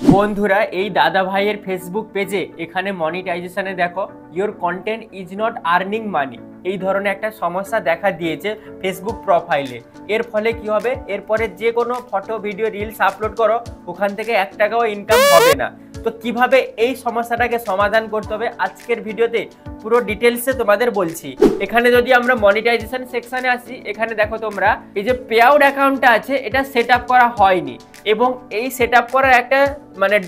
বন্ধুরা এই দাদা ভাইয়ের ফেসবুক পেজে এখানে মনিটাইজেশনে দেখো your content is not earning money, এই ধরনের একটা সমস্যা দেখা দিয়েছে ফেসবুক প্রোফাইলে। এর ফলে কি হবে, এরপরে যে কোনো ফটো ভিডিও রিলস আপলোড করো ওখান থেকে 1 টাকাও ইনকাম হবে না। তো কিভাবে এই সমস্যাটাকে সমাধান করতে হবে আজকের ভিডিওতে পুরো ডিটেলসে তোমাদের বলছি। এখানে যদি আমরা মনিটাইজেশন সেকশনে আসি, এখানে দেখো তোমরা এই যে পে আউট অ্যাকাউন্টটা আছে এটা সেট আপ করা হয়নি, এবং এই সেট আপ করার একটা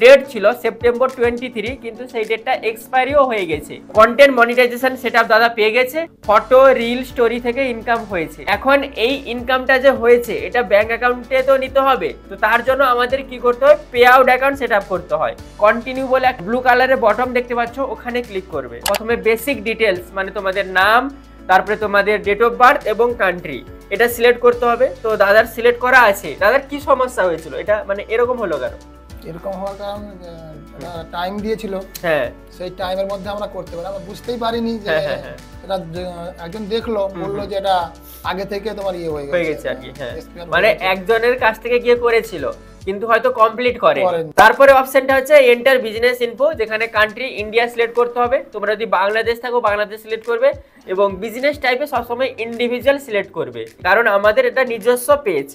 ডেট ছিল সেপ্টেম্বর 23, কিন্তু সেই ডেটটা এক্সপায়ারিও হয়ে গেছে। কন্টেন্ট মনিটাইজেশন সেট আপ দাদা পেয়ে গেছে, ফটো রিল স্টোরি থেকে ইনকাম হয়েছে। এখন এই ইনকামটা যে হয়েছে এটা ব্যাংক অ্যাকাউন্টে তো নিতে হবে, তো তার জন্য আমাদের কি করতে হয়, pay out account set up করতে হয়। কন্টিনিউ বলে একটা ব্লু কালারের বটম দেখতে পাচ্ছ, ওখানে ক্লিক করবে। প্রথমে বেসিক ডিটেলস মানে তোমাদের নাম, তারপরে তোমাদের ডেট অফ বার্থ এবং কান্ট্রি, এটা সিলেক্ট করতে হবে। তো দাদার সিলেক্ট করা আছে। দাদার কি সমস্যা হয়েছিল, এটা এরকম হলো কেন? এরকম হওয়ার কারণ টাইম দিয়েছিল, হ্যাঁ সেই টাইমের মধ্যে আমরা করতে পারি, আমরা বুঝতেই পারিনি যে এটা একজন দেখলো বললো যে এটা আগে থেকে তোমার ইয়ে হয়ে গেছে আর কি। হ্যাঁ মানে একজনের কাছ থেকে গিয়ে করেছিল কিন্তু হয়তো কমপ্লিট করে। তারপরে অপশনটা হচ্ছে এন্টার বিজনেস ইনফো, যেখানে কান্ট্রি ইন্ডিয়া সিলেক্ট করতে হবে। তোমরা যদি বাংলাদেশ থাকো বাংলাদেশ সিলেক্ট করবে, এবং বিজনেস টাইপে সবসময় ইন্ডিভিজুয়াল সিলেক্ট করবে, কারণ আমাদের এটা নিজস্ব পেজ।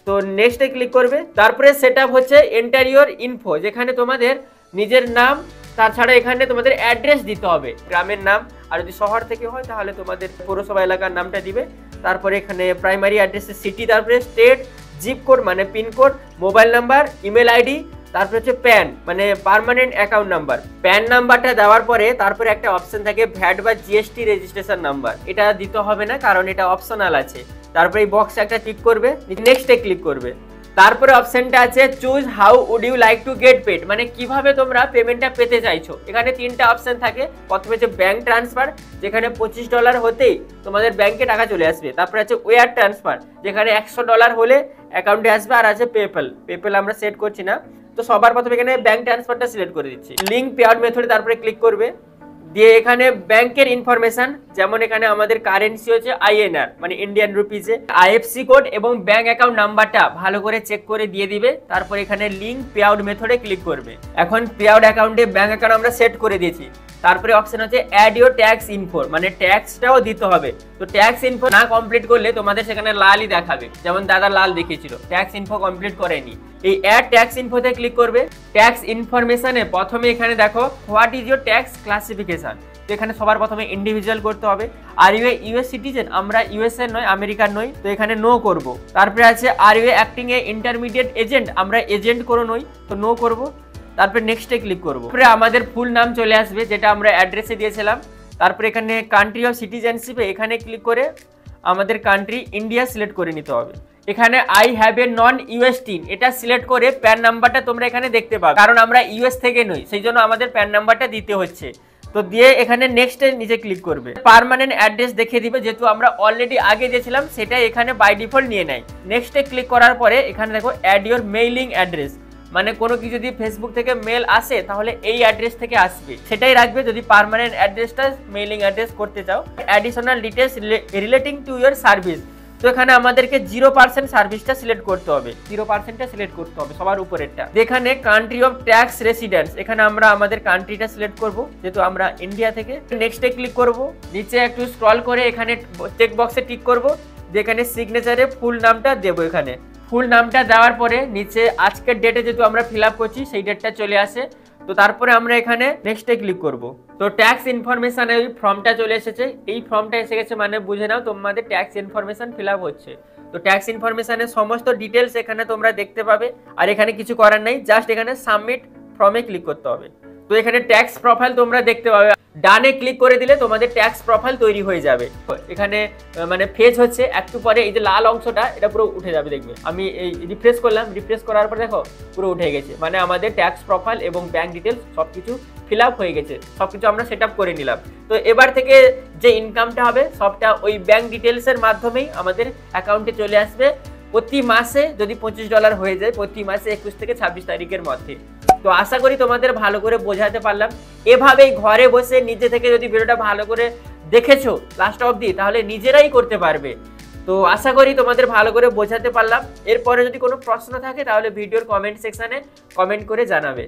তো নেক্সটে ক্লিক করবে। তারপরে সেট আপ হচ্ছে এন্টার ইওর ইনফো, যেখানে তোমাদের নিজের নাম, তাছাড়া এখানে তোমাদের অ্যাড্রেস দিতে হবে, গ্রামের নাম, আর যদি শহর থেকে হয় তাহলে তোমাদের পৌরসভা এলাকার নামটা দিবে। তারপরে এখানে প্রাইমারি অ্যাড্রেস সিটি, তারপরে স্টেট, জিপ কোড মানে pin code, mobile number, email ID, তারপরে হচ্ছে প্যান মানে পার্মানেন্ট অ্যাকাউন্ট নাম্বার। প্যান নাম্বারটা দেওয়ার পরে তারপরে একটা অপশন থাকে ভ্যাট বা জিএসটি রেজিস্ট্রেশন নাম্বার, এটা দিতে হবে না কারণ এটা অপশনাল আছে। তারপরে এই বক্সে একটা টিক করবে, নেক্সটে ক্লিক করবে। তারপরে অপশনটা আছে choose how would you like to get paid, মানে কিভাবে তোমরা পেমেন্টটা পেতে চাইছো। এখানে 3টা অপশন থাকে। প্রথমে হচ্ছে ব্যাংক ট্রান্সফার, যেখানে $25 হতেই তোমাদের ব্যাংকে টাকা চলে আসবে। তারপরে আছে ওয়্যার ট্রান্সফার, যেখানে $100 হলে অ্যাকাউন্টে আসবে। আর আছে পেপ্যাল আমরা সেট করছি না, তো সবার প্রথমে এখানে ব্যাংক ট্রান্সফারটা সিলেক্ট করে দিচ্ছি। লিঙ্ক পে আউট মেথডে তারপরে ক্লিক করবে, দিয়ে এখানে ব্যাংকের ইনফরমেশন, যেমন এখানে আমাদের কারেন্সি হচ্ছে INR মানে ইন্ডিয়ান রুপিজে, IFSC কোড এবং ব্যাংক অ্যাকাউন্ট নাম্বারটা ভালো করে চেক করে দিয়ে দিবে। তারপর এখানে লিঙ্ক পে আউট মেথডে ক্লিক করবে। এখন পে আউট অ্যাকাউন্টে ব্যাংক অ্যাকাউন্ট আমরা সেট করে দিয়েছি। তারপরে অপশন হচ্ছে অ্যাড ইওর ট্যাক্স ইনফো, মানে ট্যাক্সটাও দিতে হবে। তো ট্যাক্স ইনফো না কমপ্লিট করলে তোমাদের সেখানে লালই দেখাবে, যেমন দাদা লাল দেখিয়েছিল, ট্যাক্স ইনফো কমপ্লিট করেনি। এই অ্যাড ট্যাক্স ইনফোতে ক্লিক করবে। ট্যাক্স ইনফরমেশনে প্রথমে এখানে দেখো what is your tax classification, তো এখানে সবার প্রথমে ইন্ডিভিজুয়াল করতে হবে। আর ইউ ইউএস সিটিজেন, আমরা ইউএসএ নয়, আমেরিকার নই, তো এখানে নো করব। তারপরে আছে are you acting a intermediate agent, আমরা এজেন্ট কোনো নই, তো নো করব। তারপরে নেক্সটে ক্লিক করব। তারপরে আমাদের ফুল নাম চলে আসবে, যেটা আমরা অ্যাড্রেসে দিয়েছিলাম। তারপরে এখানে কান্ট্রি অফ সিটিজেনশিপে এখানে ক্লিক করে আমাদের কান্ট্রি ইন্ডিয়া সিলেক্ট করে নিতে হবে। এখানে I have a non US tin, এটা সিলেক্ট করে প্যান নাম্বারটা তোমরা এখানে দেখতে পাবে, কারণ আমরা ইউএস থেকে নই, সেই জন্য আমাদের প্যান নাম্বারটা দিতে হচ্ছে। তো দিয়ে এখানে নেক্সটের নিচে ক্লিক করবে। পার্মানেন্ট অ্যাড্রেস দেখিয়ে দিবে, যেহেতু আমরা অলরেডি আগে দিয়েছিলাম সেটা এখানে বাই ডিফল্ট নিয়ে নেয়। নেক্সটে ক্লিক করার পরে এখানে দেখো অ্যাড ইওর মেইলিং অ্যাড্রেস, মানে কোনো কিছু যদি ফেসবুক থেকে মেল আসে তাহলে এই অ্যাড্রেস থেকে আসবে, সেটাই রাখবে যদি পার্মানেন্ট অ্যাড্রেসটা মেইলিং অ্যাড্রেস করতে চাও। Additional details relating to your service, তো এখানে আমাদেরকে 0% সার্ভিসটা সিলেক্ট করতে হবে, 0%টা সিলেক্ট করতে হবে সবার উপরেরটা। এখানে কান্ট্রি অফ ট্যাক্স রেসিডেন্স, এখানে আমরা আমাদের কান্ট্রিটা সিলেক্ট করব, যেহেতু আমরা ইন্ডিয়া থেকে। নেক্সটে ক্লিক করব, নিচে একটু স্ক্রল করে এখানে চেক বক্সে টিক করব, যেখানে সিগনেচারে ফুল নামটা দেবো। এখানে ফুল নামটা দেওয়ার পরে নিচে আজকের ডেটে যেহেতু আমরা ফিল আপ করছি সেই ডেটটা চলে আসে। তো তারপরে আমরা এখানে নেক্সটে ক্লিক করব। তো ট্যাক্স ইনফরমেশন এই ফর্মটা চলে এসেছে, এই ফর্মটা এসে গেছে মানে বুঝে নাও তোমাদের ট্যাক্স ইনফরমেশন ফিল আপ হচ্ছে। তো ট্যাক্স ইনফরমেশনের সমস্ত ডিটেলস এখানে তোমরা দেখতে পাবে, আর এখানে কিছু করার নেই, জাস্ট এখানে সাবমিট ফর্মে ক্লিক করতে হবে। তো এখানে ট্যাক্স প্রোফাইল তোমরা দেখতে পাবে, ডানে ক্লিক করে দিলে তোমাদের ট্যাক্স প্রোফাইল তৈরি হয়ে যাবে। এখানে মানে ফেজ হচ্ছে, একটু পরে এই যে লাল অংশটা এটা পুরো উঠে যাবে, দেখবে। আমি এই রিফ্রেশ করলাম, রিফ্রেশ করার পর দেখো পুরো উঠে গেছে, মানে আমাদের ট্যাক্স প্রোফাইল এবং ব্যাংক ডিটেলস সবকিছু ফিল আপ হয়ে গেছে, সবকিছু আমরা সেট আপ করে নিলাম। তো এবার থেকে যে ইনকামটা হবে সবটা ওই ব্যাংক ডিটেলসের মাধ্যমেই আমাদের অ্যাকাউন্টে চলে আসবে। প্রতি মাসে যদি $25 হয়ে যায়, প্রতি মাসে 21 থেকে 26 তারিখের মধ্যে। তো আশা করি তোমাদের ভালো করে বোঝাতে পারলাম। এভাবেই ঘরে বসে নিজে থেকে যদি ভিডিওটা ভালো করে দেখেছো লাস্ট অবধি, তাহলে নিজেরাই করতে পারবে। তো আশা করি তোমাদের ভালো করে বোঝাতে পারলাম। এরপরে যদি কোনো প্রশ্ন থাকে তাহলে ভিডিওর কমেন্ট সেকশনে কমেন্ট করে জানাবে।